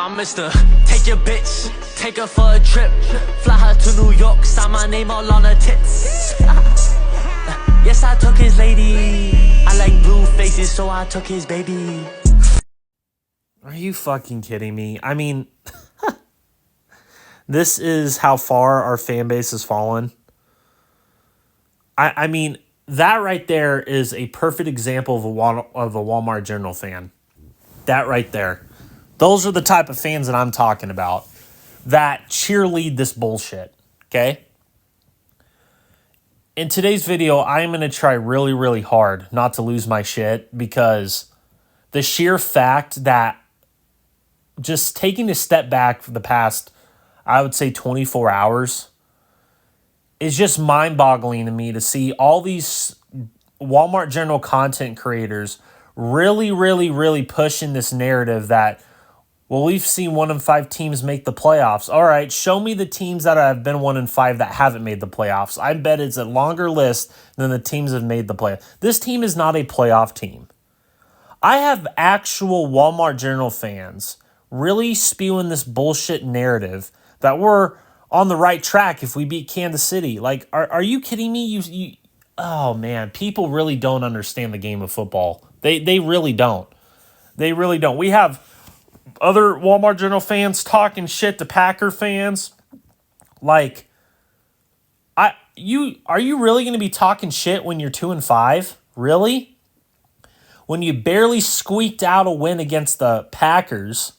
promise to take your bitch, take her for a trip, fly her to New York, sign my name all on her tits. Yes, I took his lady. I like blue faces, so I took his baby. Are you fucking kidding me? I mean, this is how far our fan base has fallen. I mean, that right there is a perfect example of a Walmart General fan. That right there. Those are the type of fans that I'm talking about that cheerlead this bullshit, okay? In today's video, I'm going to try really, really hard not to lose my shit because the sheer fact that just taking a step back for the past, I would say 24 hours, is just mind-boggling to me to see all these Walmart General content creators really, really, really pushing this narrative that, well, we've seen 1 in 5 teams make the playoffs. All right, show me the teams that have been 1 in 5 that haven't made the playoffs. I bet it's a longer list than the teams that have made the playoffs. This team is not a playoff team. I have actual Walmart General fans really spewing this bullshit narrative that we're on the right track if we beat Kansas City. Like, are you kidding me? Oh, man, people really don't understand the game of football. They really don't. They really don't. We have other Walmart General fans talking shit to Packer fans. Like, are you really going to be talking shit when you're 2 and 5? Really? When you barely squeaked out a win against the Packers,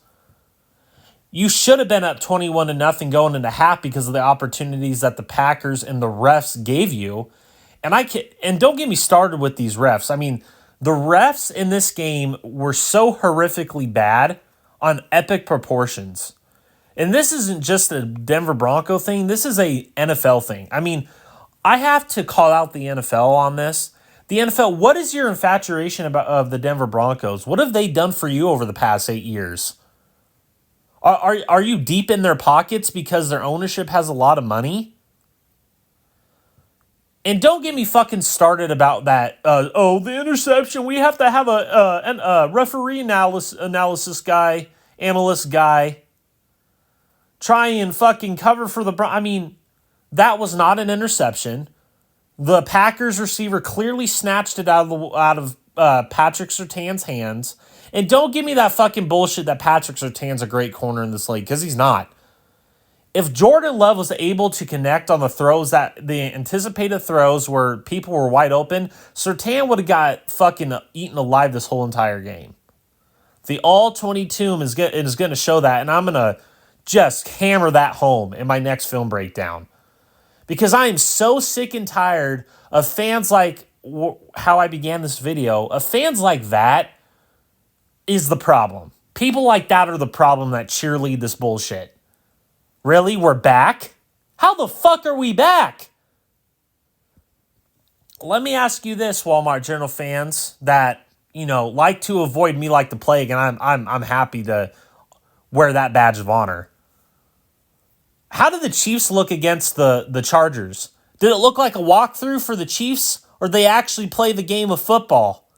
you should have been up 21-0 going into half because of the opportunities that the Packers and the refs gave you. And don't get me started with these refs. I mean, the refs in this game were so horrifically bad on epic proportions. And this isn't just a Denver Bronco thing. This is a NFL thing. I mean, I have to call out the NFL on this. The NFL, what is your infatuation of the Denver Broncos? What have they done for you over the past 8 years? Are you deep in their pockets because their ownership has a lot of money? And don't get me fucking started about that. The interception. We have to have a referee analyst guy try and fucking cover for the. I mean, that was not an interception. The Packers receiver clearly snatched it out of Patrick Surtain's hands. And don't give me that fucking bullshit that Patrick Surtain's a great corner in this league, because he's not. If Jordan Love was able to connect on the throws, that the anticipated throws where people were wide open, Surtain would have got fucking eaten alive this whole entire game. The all-22 is going to show that, and I'm going to just hammer that home in my next film breakdown. Because I am so sick and tired of fans like how I began this video, of fans like that is the problem. People like that are the problem that cheerlead this bullshit. Really? We're back? How the fuck are we back? Let me ask you this, Walmart General fans that, like to avoid me like the plague, and I'm happy to wear that badge of honor. How did the Chiefs look against the Chargers? Did it look like a walkthrough for the Chiefs, or did they actually play the game of football?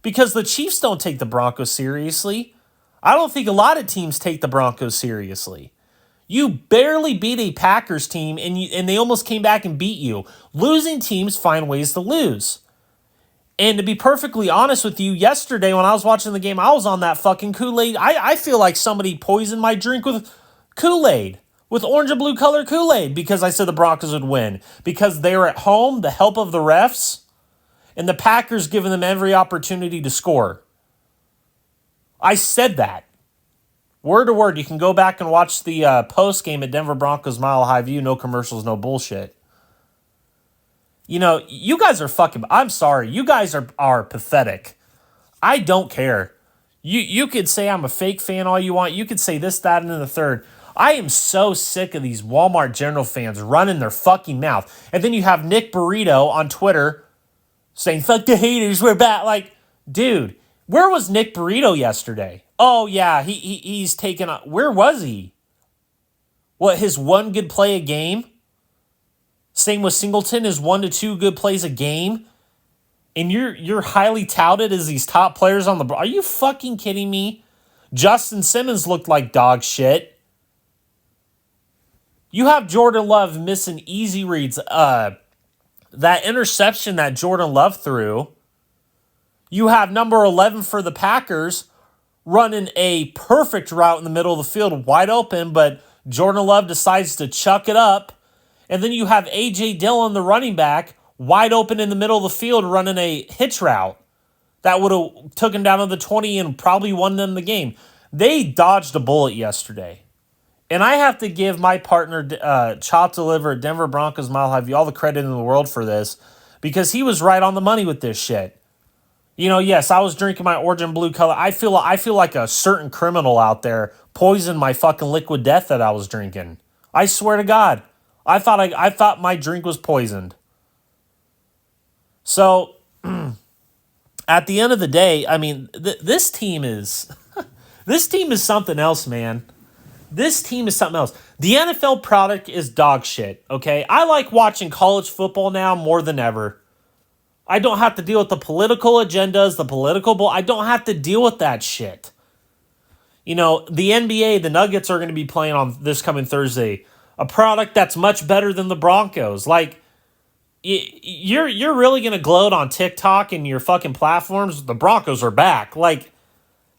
Because the Chiefs don't take the Broncos seriously. I don't think a lot of teams take the Broncos seriously. You barely beat a Packers team, and they almost came back and beat you. Losing teams find ways to lose. And to be perfectly honest with you, yesterday when I was watching the game, I was on that fucking Kool-Aid. I feel like somebody poisoned my drink with Kool-Aid, with orange and blue color Kool-Aid, because I said the Broncos would win. Because they were at home, the help of the refs, and the Packers giving them every opportunity to score. I said that. Word to word. You can go back and watch the post game at Denver Broncos Mile High View. No commercials, no bullshit. You guys are fucking. I'm sorry. You guys are pathetic. I don't care. You could say I'm a fake fan all you want. You could say this, that, and then the third. I am so sick of these Walmart General fans running their fucking mouth. And then you have Nick Burrito on Twitter saying, fuck the haters, we're back. Like, dude, where was Nick Burrito yesterday? Oh, yeah, he's taken... Where was he? What, his one good play a game? Same with Singleton, his 1 to 2 good plays a game? And you're highly touted as these top players on the... Are you fucking kidding me? Justin Simmons looked like dog shit. You have Jordan Love missing easy reads. That interception that Jordan Love threw. You have number 11 for the Packers running a perfect route in the middle of the field, wide open, but Jordan Love decides to chuck it up. And then you have A.J. Dillon, the running back, wide open in the middle of the field running a hitch route that would have taken down to the 20 and probably won them the game. They dodged a bullet yesterday. And I have to give my partner, Chop Deliver at Denver Broncos Mile High View, all the credit in the world for this, because he was right on the money with this shit. You know, yes, I was drinking my orange and blue color. I feel like a certain criminal out there poisoned my fucking liquid death that I was drinking. I swear to God, I thought my drink was poisoned. So, at the end of the day, I mean, this team is this team is something else, man. This team is something else. The NFL product is dog shit. Okay, I like watching college football now more than ever. I don't have to deal with the political agendas, the political bull. I don't have to deal with that shit. You know, the NBA, the Nuggets are going to be playing on this coming Thursday. A product that's much better than the Broncos. Like, you're really going to gloat on TikTok and your fucking platforms? The Broncos are back. Like,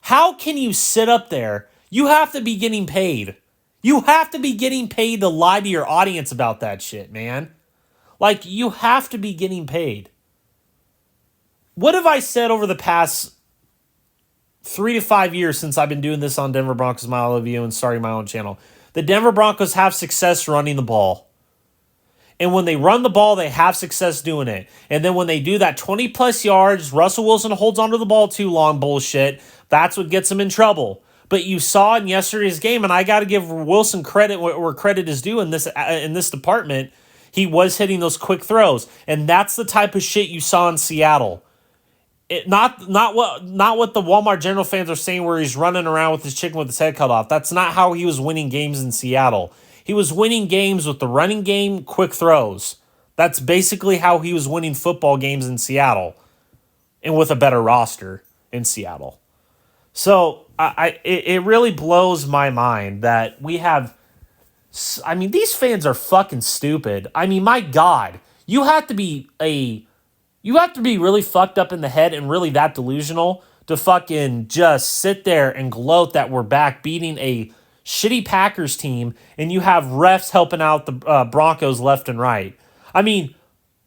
how can you sit up there? You have to be getting paid. You have to be getting paid to lie to your audience about that shit, man. Like, you have to be getting paid. What have I said over the past 3 to 5 years since I've been doing this on Denver Broncos Mile High View and starting my own channel? The Denver Broncos have success running the ball. And when they run the ball, they have success doing it. And then when they do that 20-plus yards, Russell Wilson holds onto the ball too long bullshit, that's what gets them in trouble. But you saw in yesterday's game, and I got to give Wilson credit where credit is due in this department, he was hitting those quick throws. And that's the type of shit you saw in Seattle. Not what the Walmart General fans are saying where he's running around with his chicken with his head cut off. That's not how he was winning games in Seattle. He was winning games with the running game, quick throws. That's basically how he was winning football games in Seattle, and with a better roster in Seattle. So it really blows my mind that we have. I mean, these fans are fucking stupid. I mean, my God, you have to be really fucked up in the head and really that delusional to fucking just sit there and gloat that we're back beating a shitty Packers team and you have refs helping out the Broncos left and right. I mean,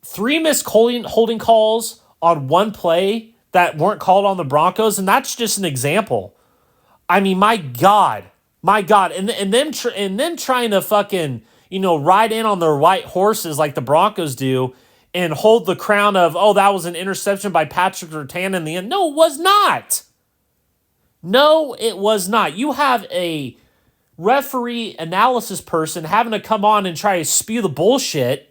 3 missed holding calls on one play that weren't called on the Broncos, and that's just an example. I mean, my God. And them trying to fucking, ride in on their white horses like the Broncos do and hold the crown of, oh, that was an interception by Patrick Surtain in the end. No, it was not. No, it was not. You have a referee analysis person having to come on and try to spew the bullshit.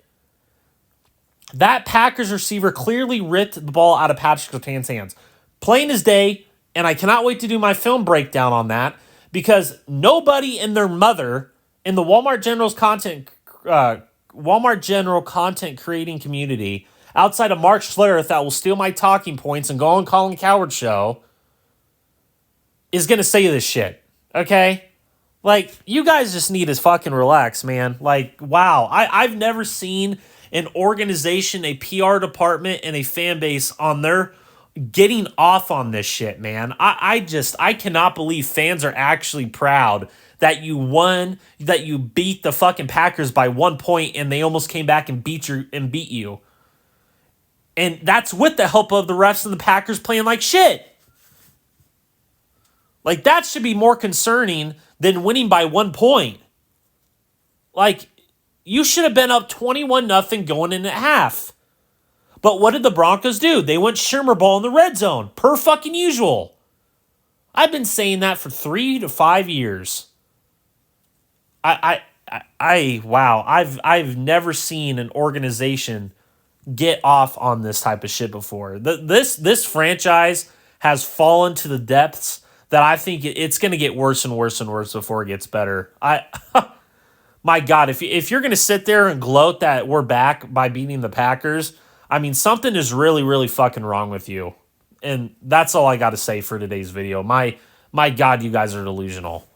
That Packers receiver clearly ripped the ball out of Patrick Surtain's hands. Plain as day, and I cannot wait to do my film breakdown on that because nobody and their mother in the Walmart General content creating community outside of Mark Schlereth that will steal my talking points and go on Colin Cowherd's show is going to say this shit. Okay? Like, you guys just need to fucking relax, man. Like, wow. I've never seen an organization, a PR department, and a fan base on their getting off on this shit, man. I cannot believe fans are actually proud that you won, that you beat the fucking Packers by 1 point and they almost came back and beat you. And that's with the help of the refs and the Packers playing like shit. Like, that should be more concerning than winning by 1 point. Like, you should have been up 21-0 going in at half. But what did the Broncos do? They went Shermer ball in the red zone, per fucking usual. I've been saying that for 3 to 5 years. Wow. I've never seen an organization get off on this type of shit before. This franchise has fallen to the depths that I think it's going to get worse and worse and worse before it gets better. My God, if you're going to sit there and gloat that we're back by beating the Packers, I mean, something is really, really fucking wrong with you. And that's all I got to say for today's video. My My God, you guys are delusional.